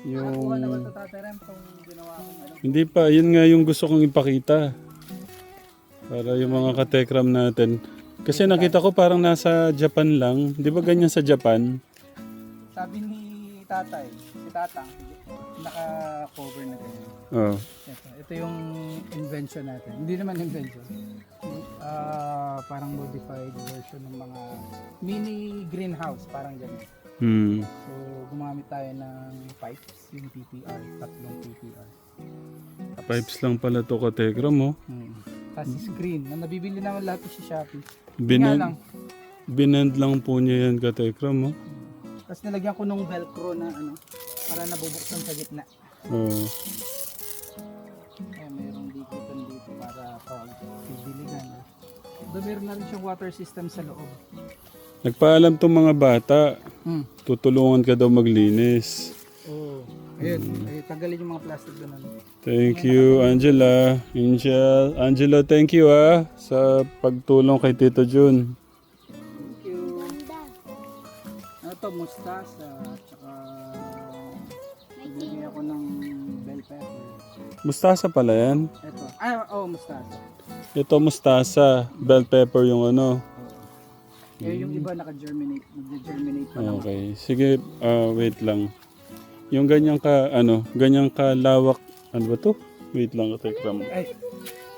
Nakakuha na ba Yung... ito, Tatay Ram, itong ginawa kong ano? Hindi pa, yun nga yung gusto kong ipakita. Para yung mga katekram natin. Kasi nakita ko parang nasa Japan lang. Di ba ganyan sa Japan? Sabi ni Tatay, si Tatang, naka-cover na ganyan. Oh. Ito yung invention natin. Hindi naman invention. Parang modified version ng mga mini greenhouse, parang ganyan. So, gumamit tayo ng pipes, yung PPR, tatlong PPR. Pipes lang pala to katekram mo. Kasi screen, na nabibili naman lahat sa Shopee. Nga Binend, lang. binend lang po niya yan katekram mo. Tapos nilagyan ko nung velcro na ano, para nabubuksan sa gitna. Oh. Kaya mayroong dikitan dito para pag pidiligan. Doon meron na rin siyang water system sa loob. Nagpaalam tong mga bata. Tutulungan ka daw maglinis. Oh, ayun. Ay, tanggalin yung mga plastic doon. Thank you, Angela. Angela, thank you sa pagtulong kay Tito Jun. Thank you. Ano to, mustasa, at saka nagbibigay ako ng bell pepper. Mustasa pala yan. Ito, mustasa. Ito mustasa, bell pepper yung ano. Yung iba naka-germinate, nag-germinate pa naman. Okay, sige, wait lang. Yung ganyan ka lawak, ano ba to? Wait lang, katekram. Ay,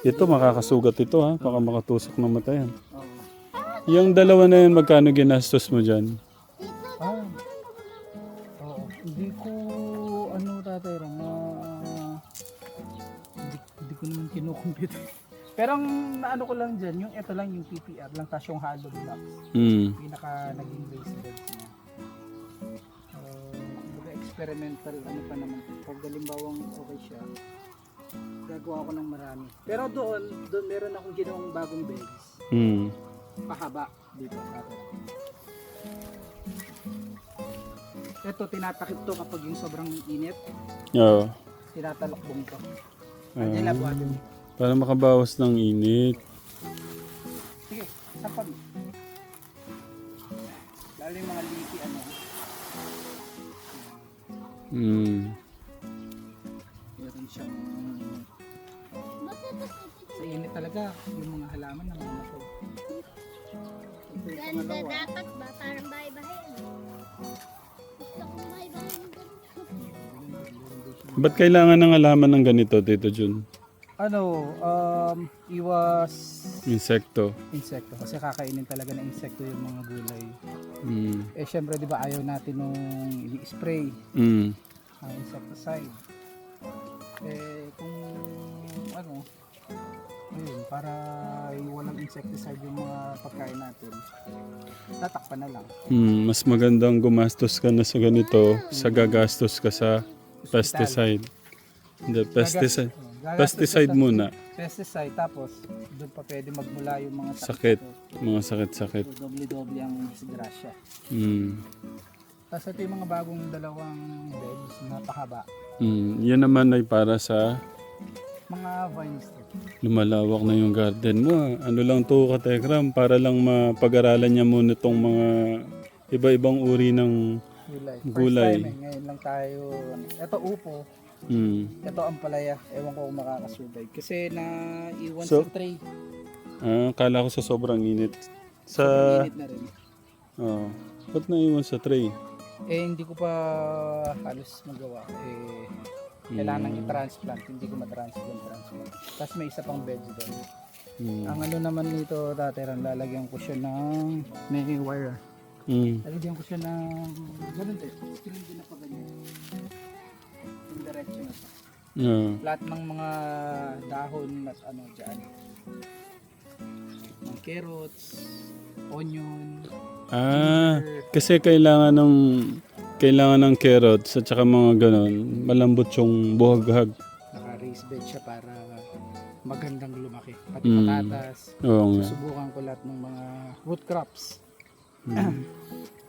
Ito, makakasugat ito baka makatusok ng mata yan. oo. Yung dalawa na yan, magkano ginastos mo dyan? Oo. Hindi ko, Tatay Ram, hindi ko naman kinukumpute. Pero ang naano ko lang dyan, yung ito lang yung PPR lang, tapos yung hollow blocks. Pinaka naging base beds niya. Kumbaga experimental, ano pa naman. Pag halimbawang okay siya, gagawa ko ng marami. Pero doon meron akong ginawang bagong beds. Pahaba dito. Ito, tinatakip to kapag yung sobrang init. Oo. Tinatalokbong to. Ah. Angela, buhatin mo. Para makabawas ng init. Sige, sampag. Lalo yung mga leafy meron siyang sa init talaga yung mga halaman na mga ito. Ganda dapat ba? Parang bahay-bahay. Gusto kong bahay-bahay ng ganito. Ba't kailangan ng alaman ng ganito, Tito Jun? Iwas Insekto. insekto kasi kakainin talaga ng insekto yung mga gulay. Syempre 'di ba ayaw natin nung i-spray ang insecticide. Kung ayun, para walang insecticide yung mga pagkain natin, tatakpan na lang. Mas magandang gumastos ka na sa ganito sa gagastos ka sa pesticide. Hindi, pesticide. Pesticide muna. Pesticide, tapos doon pa pwede magmula yung mga Sakit. Mga sakit-sakit. So, doble-doble ang disgrasya. Tapos ito yung mga bagong dalawang beds na pahaba. Yan naman ay para sa Mga vines. lumalawak na yung garden mo. Ano lang to, katekram, para lang mapag-aralan niya muna itong mga iba-ibang uri ng Gulay. Gulay. First time ngayon lang tayo. Ito upo. Ito ang palaya. Ewan ko kung makakasurvive. Kasi naiwan So, sa tray. Kala ko sa sobrang init. Sa... Init na rin. Ba't naiwan sa tray? Hindi ko pa halos magawa. Kailangan i-transplant. Hindi ko ma-transplant. Tapos may isa pang beds doon. Ang ano naman nito, Tateran, lalagyan ko siya ng may wire. Lalagyan ko siya ng ganun din. Screen din na pa ganyan. Yung diretso na siya. Lahat ng mga dahon at dyan. Mga carrots, onion. Kasi kailangan ng carrots at saka mga ganon. Malambot yung buhaghag. Naka-raised bed siya para magandang lumaki. Pati patatas. Oo nga. Susubukan ko lahat ng mga root crops.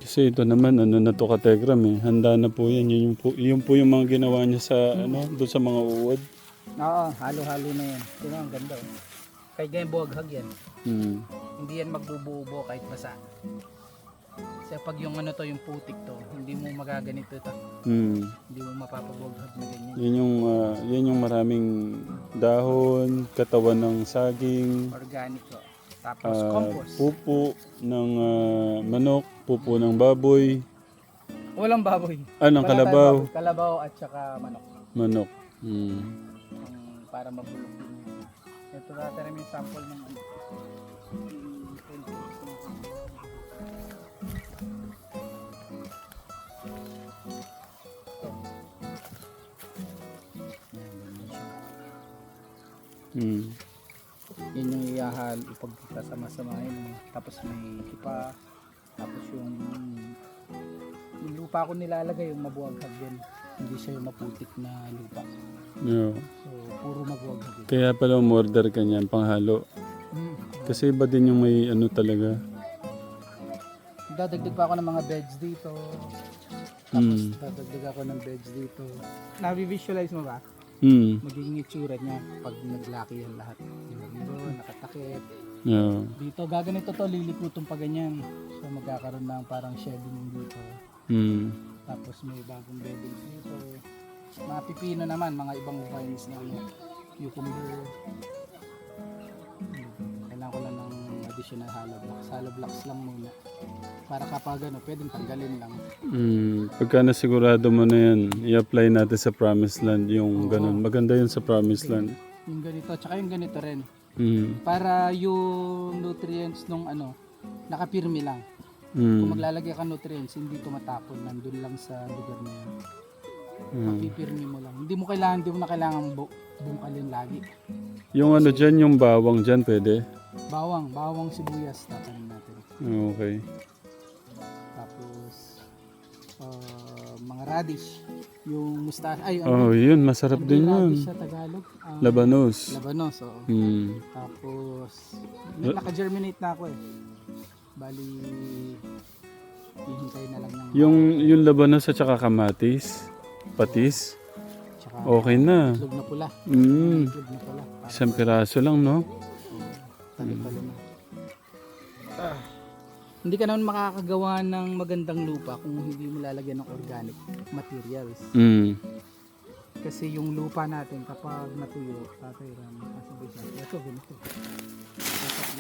Kasi ito naman, na to, katekram handa na po yan. Yun po yung mga ginawa niya sa, doon sa mga uod. Oo, halo-halo na yan. Ito na, ang ganda. Kahit ganyan buhaghag yan. Hmm. Hindi yan magbubuo kahit basa. Kasi pag yung ano to, yung putik to, hindi mo magaganito to. Hindi mo mapapabughag na ganyan. Yan yung maraming dahon, katawan ng saging, Organic to. Tapos compost. pupo ng manok, pupo ng baboy, Walang baboy. ng Wala tayong kalabaw. baboy. Kalabaw at saka manok. Manok. Para mabulok din yun. Ito natin namin yung sample ng ano. Yun yung ihahal ipagkasama-samahin. Tapos may ipa. Tapos yung lupa ko nilalagay yung mabuhaghag din. Hindi siya yung maputik na lupa. Yeah. So puro mabuhaghag din. Kaya pala umorder ka niyan, panghalo. Kasi iba din yung may ano talaga. Dadagdag pa ako ng mga beds dito. Tapos dadagdag ako ng beds dito. Nabi-visualize mo ba? Magiging itsura niya pag naglaki yan lahat. Dito, nakatakip. Yeah. Dito, gaganito to, lilikutong pa ganyan. So magkakaroon ng parang shedding dito. Tapos may bagong beddings dito. Mga pipino naman, mga ibang vines na ano, cucumber. Kailangan ko lang ng additional hollow blocks. Hollow blocks lang muna. Para kapag ano, pwedeng tanggalin lang. Pagka nasigurado mo na yan, i-apply natin sa Promised Land yung ganun. Maganda yun sa Promised Land. Yung ganito, tsaka yung ganito rin. Para yung nutrients nung ano, nakapirmi lang. Kung maglalagay ka nutrients, hindi tumatapon, nandun lang sa lugar na yan. Mapipirmi mo lang. Hindi mo na kailangan bungkalin lagi. Yung ano dyan, yung bawang dyan, pwede? Bawang sibuyas tatanim natin. Okay. Tapos mga radish, yung mustache, Yun, masarap din yun. radish sa Tagalog. Labanos. Labanos, oo. Tapos naka-germinate na ako eh. Bali hihintay na lang ng Yung labanos at saka kamatis, patis, tsaka okay na. itlog na pula. Mm. Itlog na pula. Isang piraso lang, no? Talo-talo na. Hindi ka naman makakagawa ng magandang lupa kung hindi mo lalagyan ng organic materials. Kasi yung lupa natin kapag natuyo, tatayran, kasabay siya. Ito, ganito.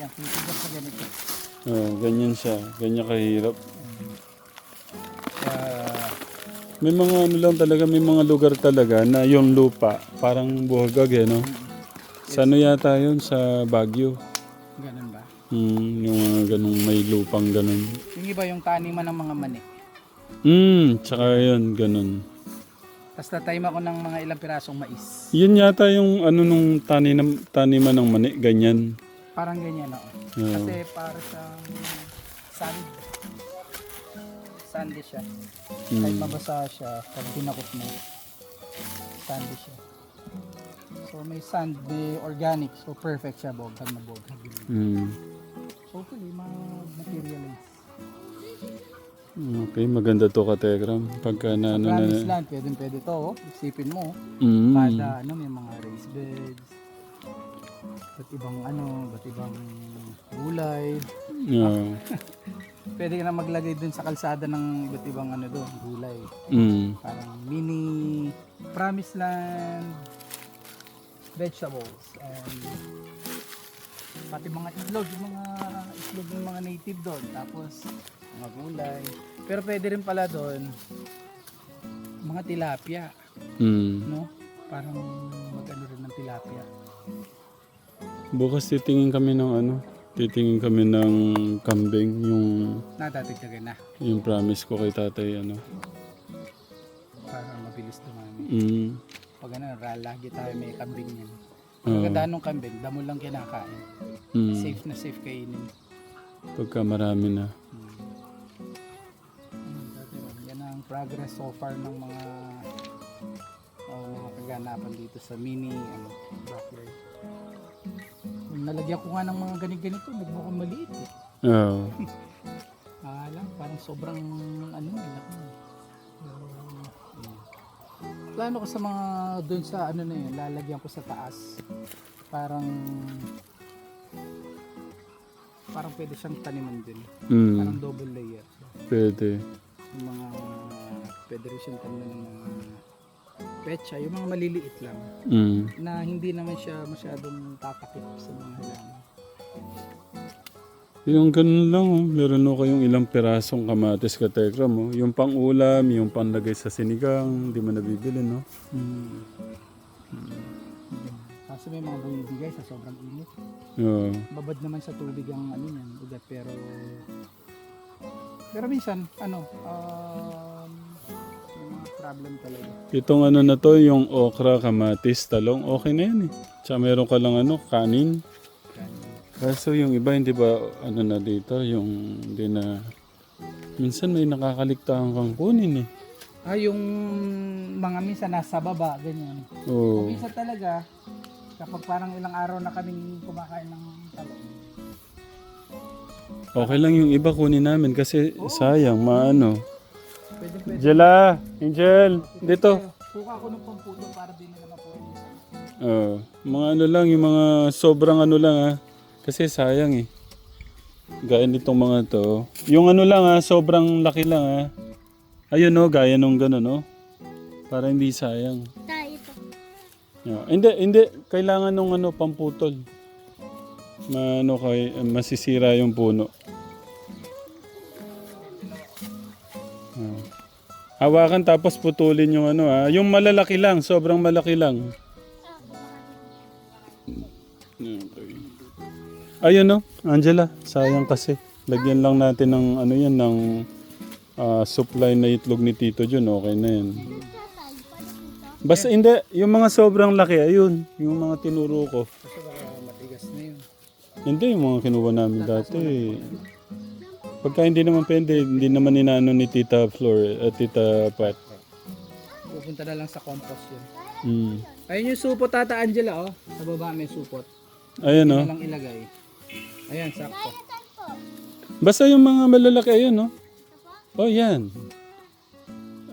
Yan, titigas na ganito. Ganyan siya. Ganyan kahirap. May mga ano lang talaga, may mga lugar talaga na yung lupa, parang buhagag no? Sa ano yata yun? Sa Baguio. Ganun ba? Yung mga ganung may lupang ganun. Yung iba yung taniman ng mga mani. Tsaka yun, ganun. Tapos tatanim ako ng mga ilang pirasong mais. Yun yata yung ano nung taniman ng mani, ganyan. Parang ganyan ako. Kasi para sa sand. Sandy siya. Kahit mabasa siya, pag dinakot mo, sandy siya. So may sand, may organic. So perfect siya, boghag na boghag. Hopefully, ma-materialize. Okay, maganda to Katekram. Pagka na ano Promised na. land, pwede to. Isipin mo. Mm. Kada ano, may mga raised beds. Ba't ibang gulay. Yeah. Pwede ka na maglagay dun sa kalsada ng iba't ibang ano doon, gulay. Parang mini Promised Land vegetables and pati mga itlog, yung mga itlog ng mga native doon. Tapos mga gulay. Pero pwede rin pala doon mga tilapia, no? Parang mag-ano rin ng tilapia. Bukas titingin kami ng kambing, yung Nadadagdagan na yung promise ko kay tatay, ano. para mabilis dumami. Pag ano, lagi tayo may kambing yan. Magandaan ng kambing, damo lang kinakain. Safe na safe kainin. Pagka marami na. Yan ang progress so far ng mga kaganapan dito sa mini backyard. Nalagyan ko nga ng mga ganito, nagmukhang maliit eh. Oo. Lang, parang sobrang laki. Plano ko sa mga doon sa na yun, lalagyan ko sa taas. Parang parang pwede siyang taniman din. Mm. Parang double layer. Pwede. Yung mga pwede rin siyang taniman ng mga pecha, yung mga maliliit lang Mm. na hindi naman siya masyadong tatakip sa mga halaman. Yung ganun lang, oh. Meron mo kayong ilang pirasong kamatis ka Tekram, oh. Yung pang-ulam, yung panglagay sa sinigang, hindi mo nabibili, no? Kasi may mga bumibigay sa sobrang init. Oo. Babad naman sa tubig ang ano yan, ugat, pero minsan may mga problem talaga. Itong ano na to, yung okra, kamatis, talong, okay na yan eh. Tsaka meron ka lang kanin. Kaso yung iba hindi ba na dito, yung hindi na... Minsan may nakakaligtaan kang kunin eh. Yung mga minsan nasa baba, ganyan. Oo. Minsan talaga, kapag parang ilang araw na kaming kumakain ng talong. Okay lang yung iba kunin namin kasi sayang, maano. Pwede. Angela! Angel! Dito! Kuha ko ng pamputo para din naman po yun. Mga ano lang, yung mga sobrang ano lang ah. Kasi sayang eh. Gaya nitong mga to. Yung ano lang sobrang laki lang ah. Ayun no, gaya nung gano'n no. Para hindi sayang. Ito. Hindi. Kailangan nung pamputol. Masisira yung puno. Hawakan tapos putulin yung yung malalaki lang, sobrang malaki lang. Okay. Ayun no, Angela, sayang kasi. Lagyan lang natin ng ng supply na itlog ni Tito Jun, okay na yan. Basta hindi, yung mga sobrang laki, ayun, yung mga tinuro ko. Kasi baka matigas na yun. Hindi, yung mga kinuha namin dati. Pagka hindi naman pwede, hindi naman inaano ni Tita Flor at Tita Pat. Pupunta na lang sa compost yun. Mm. Ayun yung supot, Tata Angela, oh. Sa baba may supot. Ayun no. Na lang ilagay. Ayan, sakto. Basta yung mga malalaki, ayun no. Oh, yan.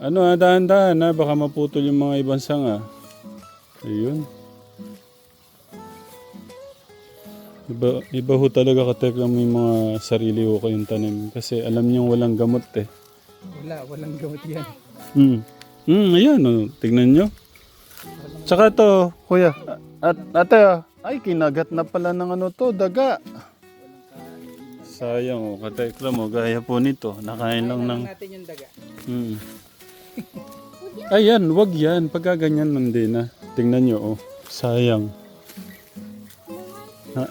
Dahan-dahan baka maputol yung mga ibang sanga. Ayun. Iba ho talaga katekram may mga sarili ho kayong tanim. Kasi alam niyong walang gamot eh. Walang gamot yan. Ayan tignan nyo. Tsaka to, kuya. Ate, ay kinagat na pala ng daga. Sayang katekram gaya po nito. Nakain lang ng... natin yung daga. Ayan, wag yan. Pagka ganyan hindi na. Tingnan nyo sayang.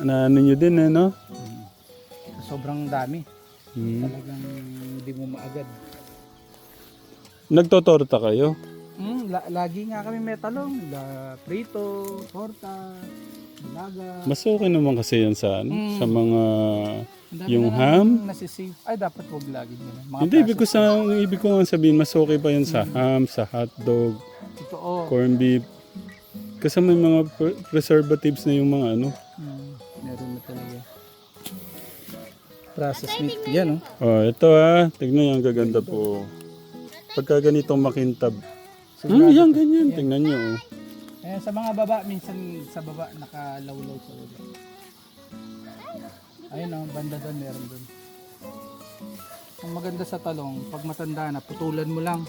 Na ano nyo din no? Sobrang dami. Talagang hindi mo maagad. Nagtotorta kayo? Lagi nga kami may talong. Prito, torta, laga. Mas okay naman kasi yan sa sa mga Ang dami yung na ham. nasisave. Ay, dapat huwag lagi nila. Hindi, ibig ko nga sabihin, mas okay pa yan sa ham, sa hotdog, Totoo. corned beef. Kasi may mga preservatives na yung mga Meron na talaga. Processed meat. Yan ito tignan yung gaganda po. Pagka ganitong makintab. Yan, ganyan. Tingnan nyo. Ayan, sa mga baba, minsan sa baba, nakalawlaw sa baba. Ayun banda doon, meron doon. Ang maganda sa talong, pag matanda na, putulan mo lang.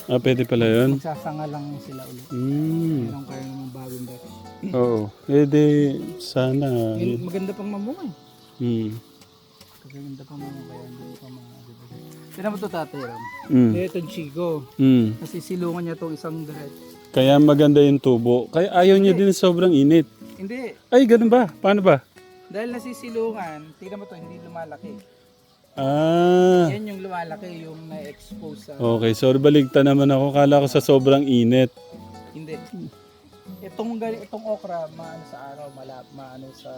Pwede pala yun? Magsasanga lang sila ulit. Meron kayo naman bagong batch. Oo. Di sana. Maganda pang mamunga. Maganda pang mamunga, kaya hindi pa mga agad-agad. Tinan mo ito, Tatay Ram. Itong Chico. Kasi silungan niya itong isang diret. Kaya maganda yung tubo. Kaya ayaw niya din sobrang init. Hindi. Ay, ganun ba? Paano ba? Dahil nasisilungan, tingnan mo ito, hindi lumalaki. Ah. Yan yung lumalaki, yung na-expose sa... Okay, sorry, baligta naman ako. Kala ko sa sobrang init. Hindi. Itong okra, maano sa araw, maano sa...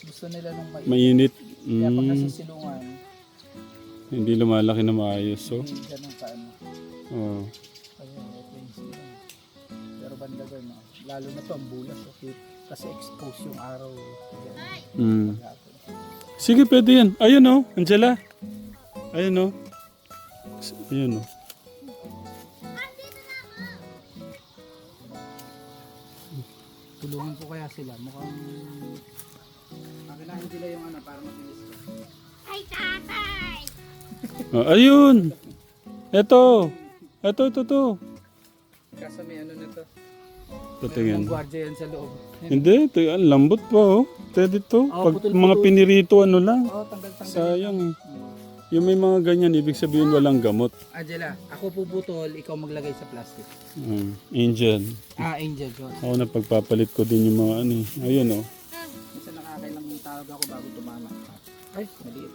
Gusto nila nung Mainit. Kaya pag nasisilungan, hindi lumalaki na maayos. So. hindi ganun ka ano. Oh. Ayun, ito yung silungan. Pero banda doon, lalo na to ang bulas. Okay? Kasi expose yung araw. Maghapon. Sige, pwede yan. Ayun Angela. Ayun Ayun Tulungan ko kaya sila. Mukhang... Akin na, Angela yung ano, para mabilis ko. Ay, tatay! Ayun! Ito! Ito. Kaso may ano na to. Patingin. Ang gwardiya yan sa loob. Hindi, ito ang lambot pa oh. Pwede to. Oh, Pag putol-putol. mga pinirito ano lang. Oo, tanggal-tanggal. Sayang eh. Yung may mga ganyan, ibig sabihin walang gamot. Angela, ako puputol, ikaw maglagay sa plastic. Angel. Angel, God. Ako na pagpapalit ko din yung mga ano eh. Ayun oh. Minsan nakakailang tawag ako bago tumama. Ay, maliit.